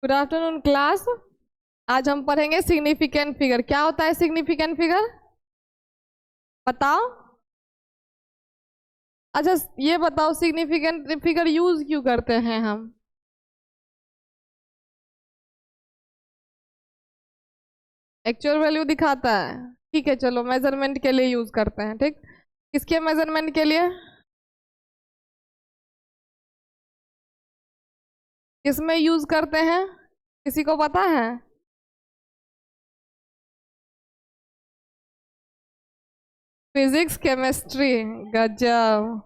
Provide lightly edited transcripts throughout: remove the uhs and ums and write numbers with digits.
Good afternoon class. आज हम पढ़ेंगे सिग्निफिकेंट फिगर। क्या होता है सिग्निफिकेंट फिगर, बताओ। अच्छा ये बताओ, सिग्निफिकेंट फिगर यूज क्यों करते हैं हम? एक्चुअल वैल्यू दिखाता है, ठीक है। चलो मेजरमेंट के लिए यूज करते हैं, ठीक। किसके मेजरमेंट के लिए? किसमें यूज करते हैं, किसी को पता है? फिजिक्स केमिस्ट्री, गजब।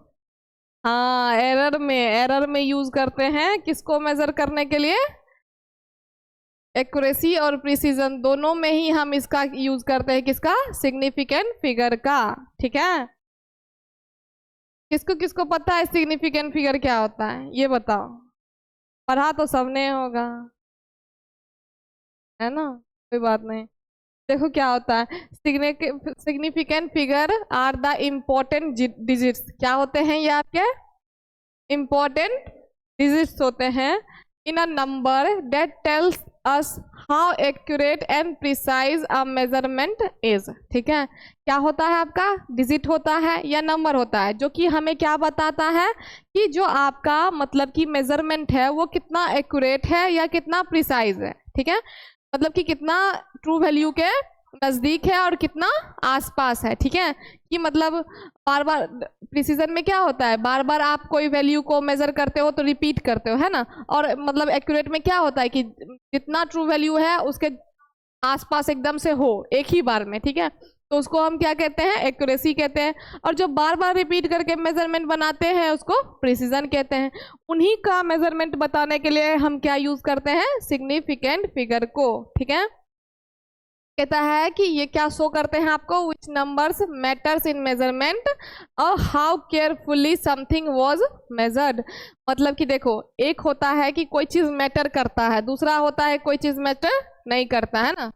हाँ, एरर में यूज करते हैं। किसको मेजर करने के लिए? एक्यूरेसी और प्रिसीजन दोनों में ही हम इसका यूज करते हैं। किसका? सिग्निफिकेंट फिगर का, ठीक है। किसको किसको पता है सिग्निफिकेंट फिगर क्या होता है, ये बताओ। पढ़ा तो सबने होगा, है ना, कोई बात नहीं। देखो क्या होता है, significant figure are the important digits. क्या होते हैं ये आपके? इम्पोर्टेंट डिजिट्स होते हैं in a number that tells us how accurate and precise a measurement is. ठीक है, क्या होता है आपका? डिजिट होता है या नंबर होता है, जो कि हमें क्या बताता है कि जो आपका मतलब कि मेजरमेंट है वो कितना एक्यूरेट है या कितना प्रिसाइज है। ठीक है, मतलब कि कितना ट्रू वैल्यू के नजदीक है और कितना आसपास है। ठीक है, कि मतलब बार बार प्रिसीजन में क्या होता है, बार बार आप कोई वैल्यू को मेजर करते हो तो रिपीट करते हो, है ना। और मतलब एक्यूरेट में क्या होता है कि जितना ट्रू वैल्यू है उसके आसपास एकदम से हो एक ही बार में। ठीक है, तो उसको हम क्या कहते हैं? एक्यूरेसी कहते हैं। और जो बार बार रिपीट करके मेजरमेंट बनाते हैं उसको प्रिसीजन कहते हैं। उन्हीं का मेजरमेंट बताने के लिए हम क्या यूज करते हैं? सिग्निफिकेंट फिगर को। ठीक है, कहता है कि ये क्या शो करते हैं आपको? विच नंबर्स मैटर्स इन मेजरमेंट और how carefully something was measured. मतलब कि देखो, एक होता है कि कोई चीज मैटर करता है, दूसरा होता है कोई चीज मैटर नहीं करता, है ना।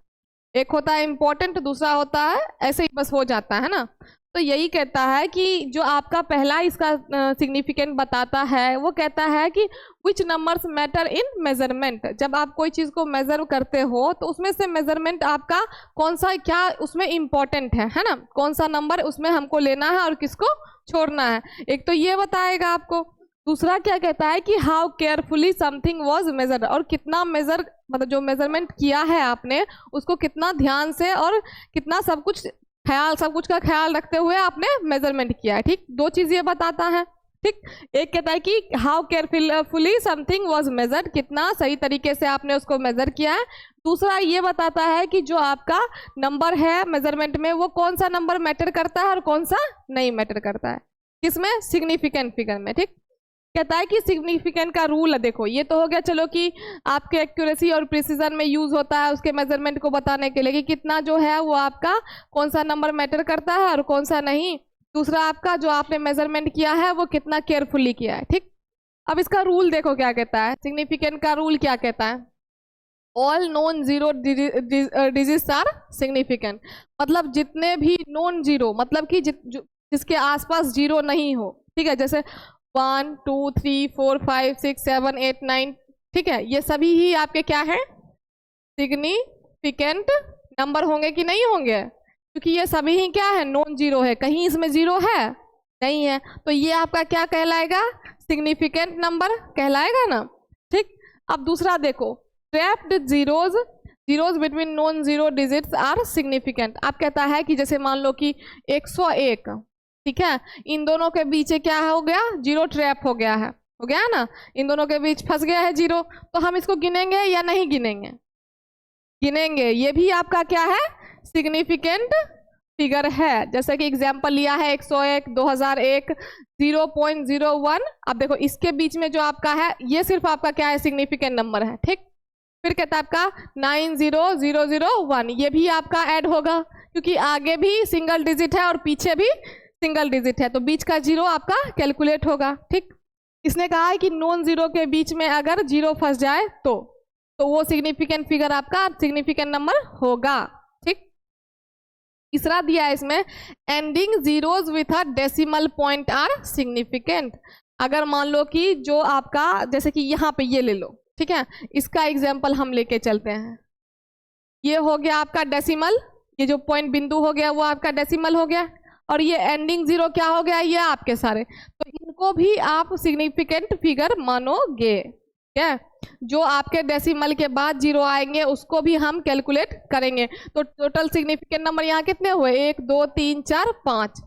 एक होता है इंपॉर्टेंट, दूसरा होता है ऐसे ही बस हो जाता है ना। तो यही कहता है कि जो आपका पहला इसका सिग्निफिकेंट बताता है वो कहता है कि विच नंबर्स मैटर इन मेजरमेंट। जब आप कोई चीज को मेजर करते हो तो उसमें से मेजरमेंट आपका कौन सा, क्या उसमें इंपॉर्टेंट है ना, कौन सा नंबर उसमें हमको लेना है और किसको छोड़ना है। एक तो ये बताएगा आपको। दूसरा क्या कहता है कि how carefully something was measured, और कितना मेजर मतलब जो मेजरमेंट किया है आपने उसको कितना ध्यान से और कितना सब कुछ का ख्याल रखते हुए आपने मेजरमेंट किया है। ठीक, दो चीज ये बताता है। ठीक, एक कहता है कि how carefully something was measured, कितना सही तरीके से आपने उसको मेजर किया है। दूसरा ये बताता है कि जो आपका नंबर है मेजरमेंट में वो कौन सा नंबर मैटर करता है और कौन सा नहीं मैटर करता है, किसमें? सिग्निफिकेंट फिगर में। ठीक, कहता है कि सिग्निफिकेंट का रूल, देखो ये तो हो गया चलो कि आपके एक्यूरेसी और प्रिसीजन में यूज होता है उसके मेजरमेंट को बताने के लिए कि कितना जो है वो आपका कौन सा नंबर मैटर करता है और कौन सा नहीं। दूसरा आपका जो आपने मेजरमेंट किया है वो कितना केयरफुली किया है। ठीक, अब इसका रूल देखो क्या कहता है। सिग्निफिकेंट का रूल क्या कहता है? All non zero digits are significant. मतलब जितने भी नॉन जीरो, मतलब कि जिसके आसपास जीरो नहीं हो। ठीक है, जैसे 1 2 3 4 5 6 7 8 9, ठीक है, ये सभी ही आपके क्या है? सिग्निफिकेंट नंबर होंगे कि नहीं होंगे? क्योंकि ये सभी ही क्या है? नॉन जीरो है, कहीं इसमें जीरो है नहीं है, तो ये आपका क्या कहलाएगा? सिग्निफिकेंट नंबर कहलाएगा ना। ठीक, अब दूसरा देखो, trapped zeros between non zero digits are significant. आप कहता है कि जैसे मान लो कि 101, ठीक है, इन दोनों के बीच क्या हो गया? जीरो ट्रैप हो गया है, हो गया ना, इन दोनों के बीच फंस गया है जीरो। तो हम इसको गिनेंगे या नहीं गिनेंगे? गिनेंगे। ये भी आपका क्या है? सिग्निफिकेंट फिगर है। जैसे कि एग्जांपल लिया है 101, 2001, 0.01। अब देखो इसके बीच में जो आपका है ये सिर्फ आपका क्या है? सिग्निफिकेंट नंबर है। ठीक, फिर कहता है आपका 90001, ये भी आपका ऐड होगा क्योंकि आगे भी सिंगल डिजिट है और पीछे भी सिंगल डिजिट है, तो बीच का जीरो आपका कैलकुलेट होगा। ठीक, इसने कहा है कि नॉन जीरो के बीच में अगर जीरो फंस जाए तो वो सिग्निफिकेंट फिगर आपका सिग्निफिकेंट नंबर होगा। ठीक, तीसरा दिया है इसमें, ending zeros with a decimal point are significant. अगर मान लो कि जो आपका, जैसे कि यहाँ पे ये ले लो, ठीक है, इसका एग्जाम्पल हम लेके चलते हैं। ये हो गया आपका डेसिमल, ये जो पॉइंट बिंदु हो गया वो आपका डेसिमल हो गया, और ये एंडिंग जीरो क्या हो गया, ये आपके सारे, तो इनको भी आप सिग्निफिकेंट फिगर मानोगे। क्या, जो आपके डेसिमल के बाद जीरो आएंगे उसको भी हम कैलकुलेट करेंगे। तो टोटल सिग्निफिकेंट नंबर यहाँ कितने हुए, 1 2 3 4 5,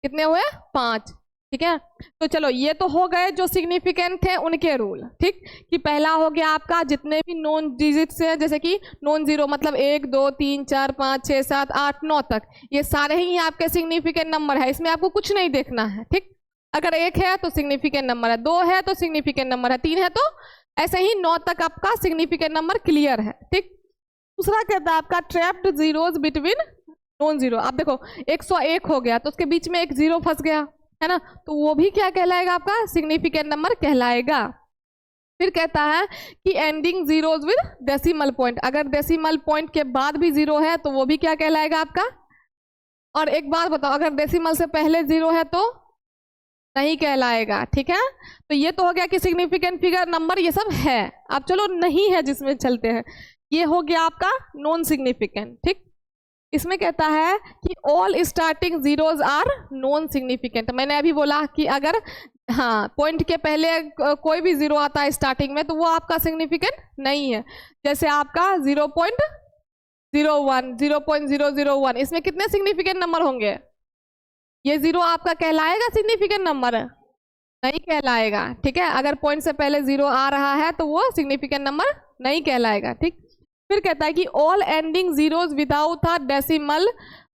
कितने हुए, 5। ठीक है, तो चलो ये तो हो गए जो सिग्निफिकेंट थे उनके रूल। ठीक, कि पहला हो गया आपका जितने भी नॉन डिजिट्स हैं, जैसे कि नॉन जीरो मतलब 1 2 3 4 5 6 7 8 9 तक, ये सारे ही आपके सिग्निफिकेंट नंबर है, इसमें आपको कुछ नहीं देखना है। ठीक, अगर 1 है तो सिग्निफिकेंट नंबर है, 2 है तो सिग्निफिकेंट नंबर है, 3 है तो ऐसे ही 9 तक आपका सिग्निफिकेंट नंबर क्लियर है। ठीक, दूसरा कहता है आपका trapped zeros between non zero. आप देखो 101 हो गया तो उसके बीच में एक जीरो फंस गया है ना, तो वो भी क्या कहलाएगा, आपका सिग्निफिकेंट नंबर कहलाएगा। फिर कहता है कि ending zeros with decimal point, अगर डेसिमल पॉइंट के बाद भी जीरो है तो वो भी क्या कहलाएगा आपका। और एक बात बताओ, अगर डेसिमल से पहले जीरो है तो नहीं कहलाएगा। ठीक है, तो ये तो हो गया कि सिग्निफिकेंट फिगर नंबर ये सब है। अब चलो नहीं है जिसमें चलते हैं, ये हो गया आपका नॉन सिग्निफिकेंट। ठीक, इसमें कहता है कि all starting zeros are non significant. मैंने अभी बोला कि अगर हाँ पॉइंट के पहले कोई भी जीरो आता है स्टार्टिंग में तो वो आपका सिग्निफिकेंट नहीं है। जैसे आपका 0.01 0.001, इसमें कितने सिग्निफिकेंट नंबर होंगे, ये जीरो आपका कहलाएगा सिग्निफिकेंट नंबर, नहीं कहलाएगा। ठीक है, अगर पॉइंट से पहले जीरो आ रहा है तो वो सिग्निफिकेंट नंबर नहीं कहलाएगा। ठीक, फिर कहता है कि all ending zeros without a decimal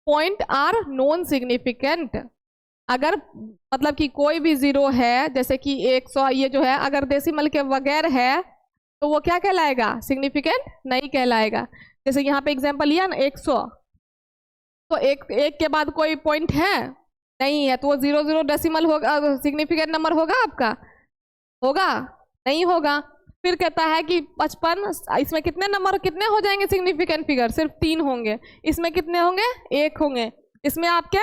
point are non significant. अगर मतलब कि कोई भी जीरो है, जैसे कि 100 ये जो है, अगर डेसिमल के बगैर है तो वो क्या कहलाएगा, सिग्निफिकेंट नहीं कहलाएगा। जैसे यहाँ पे एग्जांपल लिया ना 100, तो एक के बाद कोई पॉइंट है नहीं है, तो वो 00 डेसिमल होगा, सिग्निफिकेंट नंबर होगा आपका, होगा नहीं होगा। फिर कहता है कि 55, इसमें कितने नंबर कितने हो जाएंगे सिग्निफिकेंट फिगर, सिर्फ 3 होंगे। इसमें कितने होंगे, 1 होंगे, इसमें आपके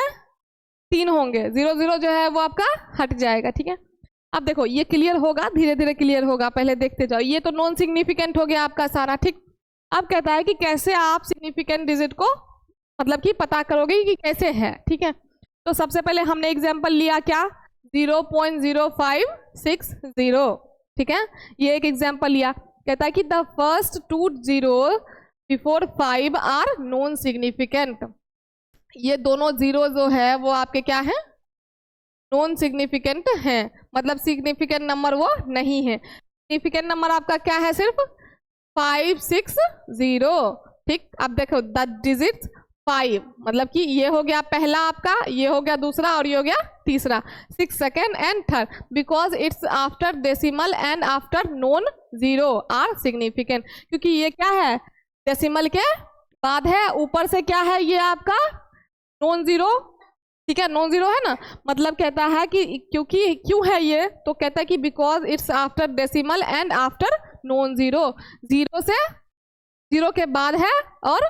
3 होंगे, 00 जो है वो आपका हट जाएगा। ठीक है, अब देखो ये क्लियर होगा, धीरे धीरे क्लियर होगा, पहले देखते जाओ। ये तो नॉन सिग्निफिकेंट हो गया आपका सारा। ठीक, अब कहता है कि कैसे आप सिग्निफिकेंट डिजिट को मतलब कि पता करोगे कि कैसे है। ठीक है, तो सबसे पहले हमने एग्जाम्पल लिया क्या, 0.0560। ठीक है, ये एक एग्जाम्पल लिया। कहता है कि the first 2 zero before 5 are non significant. ये दोनों जीरो जो है वो आपके क्या है, नॉन सिग्निफिकेंट हैं, मतलब सिग्निफिकेंट नंबर वो नहीं है। सिग्निफिकेंट नंबर आपका क्या है, सिर्फ 560। ठीक, अब देखो द डिजिट 5, मतलब कि ये हो गया पहला आपका, ये हो गया दूसरा और ये हो गया तीसरा, 6 second and third, because it's after decimal and after non zero are significant. क्योंकि ये क्या है, डेसिमल के बाद है, ऊपर से क्या है, ये आपका नॉन जीरो। ठीक है, नॉन जीरो है ना, मतलब कहता है कि क्योंकि क्यों है ये, तो कहता है कि because it's after decimal and after non zero, zero से जीरो के बाद है और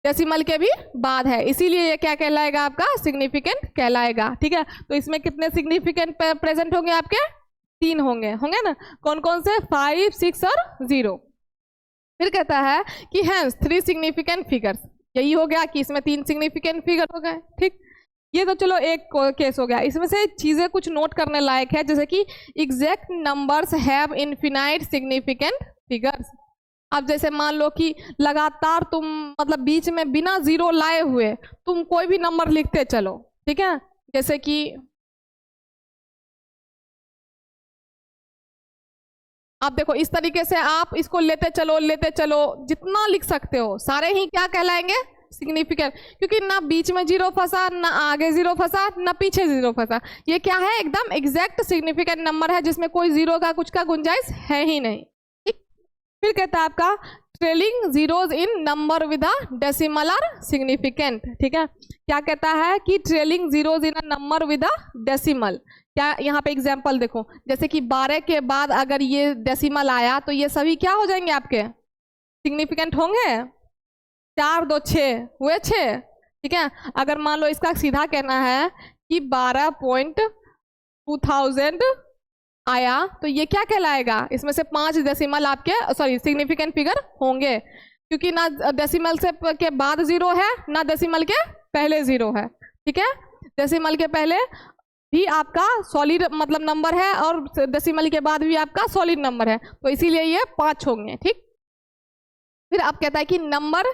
डेसिमल के भी बाद है, इसीलिए ये क्या कहलाएगा, आपका सिग्निफिकेंट कहलाएगा। ठीक है, तो इसमें कितने सिग्निफिकेंट प्रेजेंट होंगे आपके, 3 होंगे ना, कौन कौन से, 5 6 और 0। फिर कहता है कि हैंस 3 सिग्निफिकेंट फिगर्स, यही हो गया कि इसमें 3 सिग्निफिकेंट फिगर हो गए। ठीक, ये तो चलो एक केस हो गया। इसमें से चीजें कुछ नोट करने लायक है, जैसे कि exact numbers have infinite significant figures. अब जैसे मान लो कि लगातार तुम मतलब बीच में बिना जीरो लाए हुए तुम कोई भी नंबर लिखते चलो। ठीक है, जैसे कि आप देखो इस तरीके से आप इसको लेते चलो जितना लिख सकते हो सारे ही क्या कहलाएंगे, सिग्निफिकेंट, क्योंकि ना बीच में जीरो फंसा, ना आगे जीरो फंसा, ना पीछे जीरो फंसा। ये क्या है, एकदम एग्जैक्ट सिग्निफिकेंट नंबर है जिसमें कोई जीरो का कुछ का गुंजाइश है ही नहीं। ठीक, फिर कहता है आपका trailing zeros in number with a decimal are significant. ठीक है, क्या कहता है कि trailing zeros in a number with a decimal. क्या यहाँ पे एग्जाम्पल देखो, जैसे कि 12 के बाद अगर ये डेसिमल आया तो ये सभी क्या हो जाएंगे, आपके सिग्निफिकेंट होंगे। 4 2 6 हुए 6। ठीक है, अगर मान लो इसका सीधा कहना है कि 12.2000 आया तो ये क्या कहलाएगा, इसमें से 5 डेसिमल आपके सिग्निफिकेंट फिगर होंगे, क्योंकि ना डेसिमल से के बाद 0 है ना डेसिमल के पहले 0 है। ठीक है, डेसिमल के पहले भी आपका सॉलिड मतलब नंबर है और डेसिमल के बाद भी आपका सॉलिड नंबर है, तो इसीलिए ये 5 होंगे। ठीक, फिर आप कहता है कि नंबर,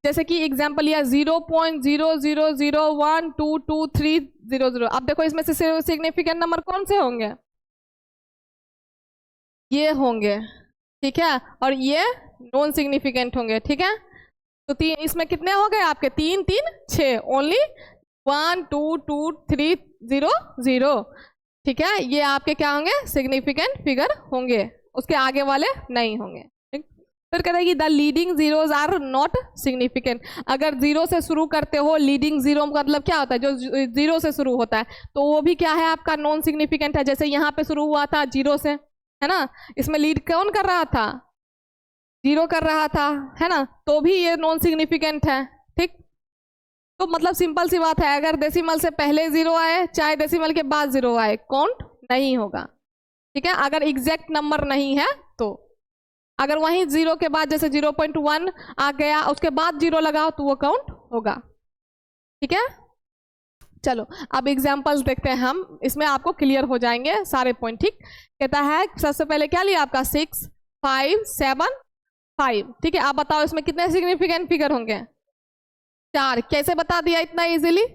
जैसे कि एग्जांपल लिया 0.000122300। अब देखो इसमें से सिग्निफिकेंट नंबर कौन से होंगे, ये होंगे। ठीक है, और ये नॉन सिग्निफिकेंट होंगे। ठीक है, तो तीन इसमें कितने हो गए आपके, 3 3 6, ओनली 1 2 2 3 0 0। ठीक है, ये आपके क्या होंगे, सिग्निफिकेंट फिगर होंगे, उसके आगे वाले नहीं होंगे। ठीक, फिर कहते हैं कि the leading zeros are not significant. अगर 0 से शुरू करते हो, लीडिंग 0 मतलब क्या होता है, जो 0 से शुरू होता है, तो वो भी क्या है आपका, नॉन सिग्निफिकेंट है। जैसे यहाँ पे शुरू हुआ था 0 से, है ना, इसमें लीड कौन कर रहा था, 0 कर रहा था, है ना, तो भी ये नॉन सिग्निफिकेंट है। ठीक, तो मतलब सिंपल सी बात है, अगर डेसिमल से पहले 0 आए चाहे डेसिमल के बाद 0 आए, काउंट नहीं होगा। ठीक है, अगर एग्जैक्ट नंबर नहीं है तो। अगर वहीं 0 के बाद जैसे 0.1 आ गया, उसके बाद 0 लगाओ तो वो काउंट होगा। ठीक है, चलो अब एग्जाम्पल्स देखते हैं हम, इसमें आपको क्लियर हो जाएंगे सारे पॉइंट। ठीक, कहता है सबसे पहले क्या लिया आपका 6 5 7 5। ठीक है, आप बताओ इसमें कितने सिग्निफिकेंट फिगर होंगे, 4। कैसे बता दिया इतना इजीली,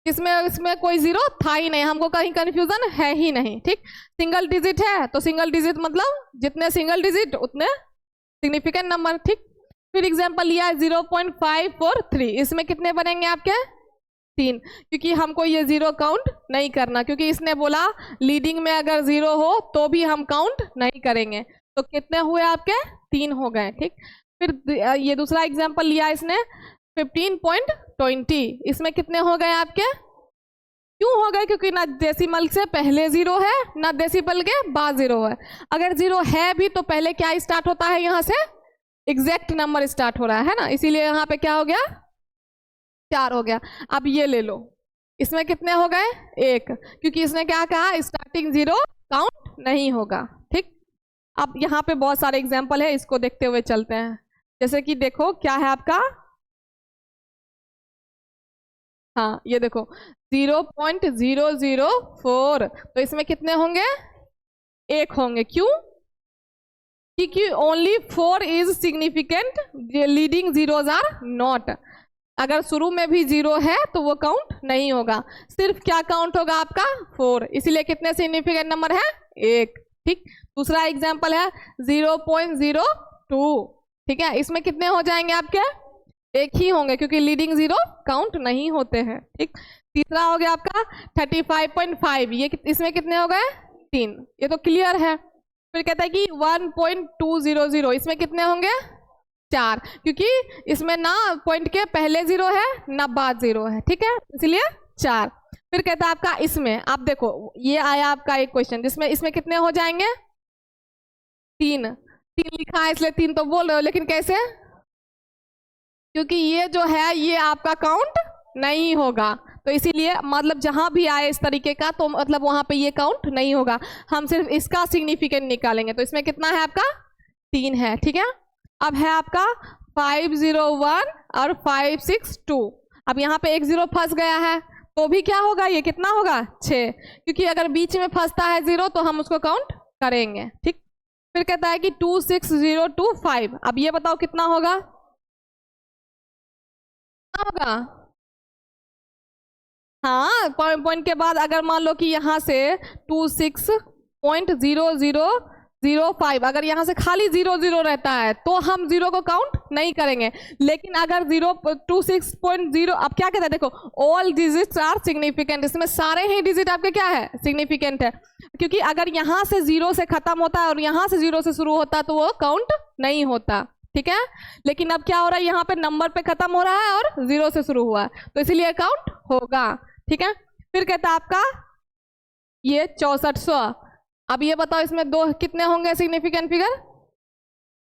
इसमें कोई 0 था ही नहीं, हमको कहीं कंफ्यूजन है ही नहीं। ठीक, सिंगल डिजिट है तो सिंगल डिजिट मतलब जितने सिंगल डिजिट उतने सिग्निफिकेंट नंबर। ठीक, फिर एग्जांपल लिया 0.543, इसमें कितने बनेंगे आपके, 3, क्योंकि हमको ये 0 काउंट नहीं करना, क्योंकि इसने बोला लीडिंग में अगर 0 हो तो भी हम काउंट नहीं करेंगे। तो कितने हुए आपके, 3 हो गए। ठीक, फिर ये दूसरा एग्जांपल लिया इसने 15.20, इसमें कितने हो गए आपके, क्यों हो गए, क्योंकि ना डेसिमल से पहले 0 है ना डेसिमल के बाद 0 है। अगर 0 है भी तो पहले क्या स्टार्ट होता है, यहाँ से एग्जैक्ट नंबर स्टार्ट हो रहा है ना, इसीलिए यहाँ पे क्या हो गया, 4 हो गया। अब ये ले लो, इसमें कितने हो गए, 1, क्योंकि इसने क्या कहा, स्टार्टिंग 0 काउंट नहीं होगा। ठीक, अब यहाँ पे बहुत सारे एग्जाम्पल है, इसको देखते हुए चलते हैं। जैसे कि देखो क्या है आपका, हाँ ये देखो 0.004, तो इसमें कितने होंगे, 1 होंगे। क्यों, क्योंकि only 4 is significant, leading zeros are not. अगर शुरू में भी 0 है तो वो काउंट नहीं होगा, सिर्फ क्या काउंट होगा आपका, 4, इसीलिए कितने सिग्निफिकेंट नंबर है, 1। ठीक, दूसरा एग्जाम्पल है 0.02। ठीक है, इसमें कितने हो जाएंगे आपके, 1 ही होंगे, क्योंकि लीडिंग 0 काउंट नहीं होते हैं। ठीक, तीसरा हो गया आपका 35.5, ये इसमें कितने हो गए, 3, ये तो क्लियर है। फिर कहता है कि 1.200, इसमें कितने होंगे, 4, क्योंकि इसमें ना पॉइंट के पहले 0 है ना बाद 0 है। ठीक है, इसलिए 4। फिर कहता है आपका, इसमें आप देखो ये आया आपका एक क्वेश्चन जिसमें इसमें कितने हो जाएंगे, 3 लिखा है इसलिए 3 तो बोल रहे हो, लेकिन कैसे, क्योंकि ये जो है ये आपका काउंट नहीं होगा, तो इसीलिए मतलब जहां भी आए इस तरीके का तो मतलब वहां पे ये काउंट नहीं होगा, हम सिर्फ इसका सिग्निफिकेंट निकालेंगे। तो इसमें कितना है आपका, 3 है। ठीक है, अब है आपका 501 और 562। अब यहाँ पे एक 0 फंस गया है तो भी क्या होगा, ये कितना होगा, 6, क्योंकि अगर बीच में फंसता है 0 तो हम उसको काउंट करेंगे। ठीक, फिर कहता है कि 26025, अब ये बताओ कितना होगा, होगा, हाँ पॉइंट के बाद अगर मान लो कि यहाँ से 26.0005, अगर यहाँ से खाली 00 रहता है तो हम 0 को काउंट नहीं करेंगे, लेकिन अगर 26.0, अब क्या कहते हैं, देखो ऑल डिजिट्स आर सिग्निफिकेंट, इसमें सारे ही डिजिट आपके क्या है, सिग्निफिकेंट है, क्योंकि अगर यहाँ से 0 से खत्म होता है और यहाँ से 0 से शुरू होता तो वो काउंट नहीं होता। ठीक है, लेकिन अब क्या हो रहा है, यहाँ पे नंबर पे खत्म हो रहा है और 0 से शुरू हुआ है, तो इसीलिए काउंट होगा। ठीक है, फिर कहता है आपका ये 6400, अब ये बताओ इसमें 2 कितने होंगे सिग्निफिकेंट फिगर,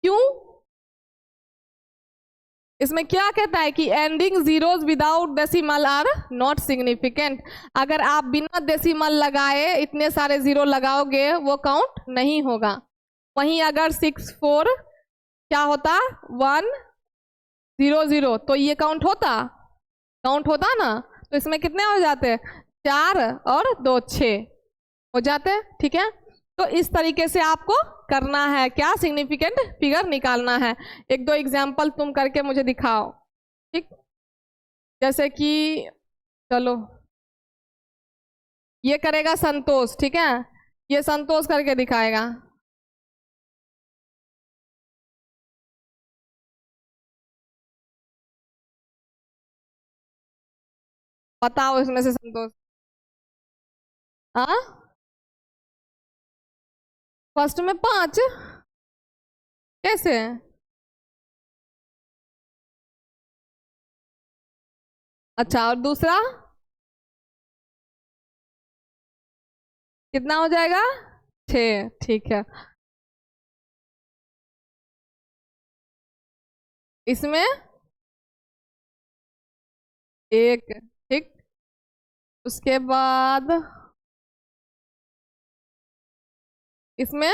क्यों, इसमें क्या कहता है कि ending zeros without decimal are not significant. अगर आप बिना डेसिमल लगाए इतने सारे जीरो लगाओगे वो काउंट नहीं होगा। वहीं अगर 6 4 क्या होता 1 0 0 तो ये काउंट होता ना। तो इसमें कितने हो जाते 4 और 2 6 हो जाते। ठीक है, तो इस तरीके से आपको करना है, क्या सिग्निफिकेंट फिगर निकालना है। एक दो एग्जाम्पल तुम करके मुझे दिखाओ। ठीक, जैसे कि चलो ये करेगा संतोष। ठीक है, ये संतोष करके दिखाएगा। बताओ इसमें से संतोष। हाँ, फर्स्ट में 5 कैसे? अच्छा, और दूसरा कितना हो जाएगा 6। ठीक है, इसमें 1। ठीक, उसके बाद इसमें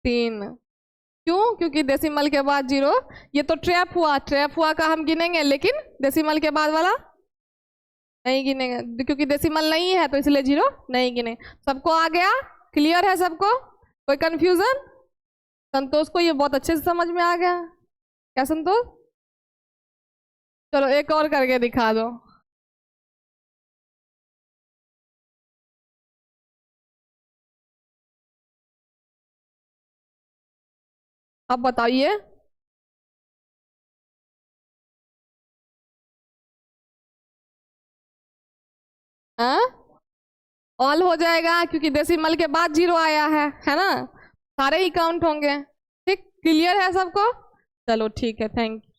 3। क्यों? क्योंकि डेसिमल के बाद 0। ये तो ट्रैप हुआ का हम गिनेंगे, लेकिन डेसिमल के बाद वाला नहीं गिनेंगे, क्योंकि डेसिमल नहीं है तो इसलिए 0 नहीं गिने। सबको आ गया? क्लियर है सबको? कोई कंफ्यूजन? संतोष को ये बहुत अच्छे से समझ में आ गया क्या संतोष? चलो एक और करके दिखा दो। अब बताइए। ऑल हो जाएगा क्योंकि डेसिमल के बाद 0 आया है ना। सारे ही काउंट होंगे। ठीक, क्लियर है सबको? चलो ठीक है, थैंक यू।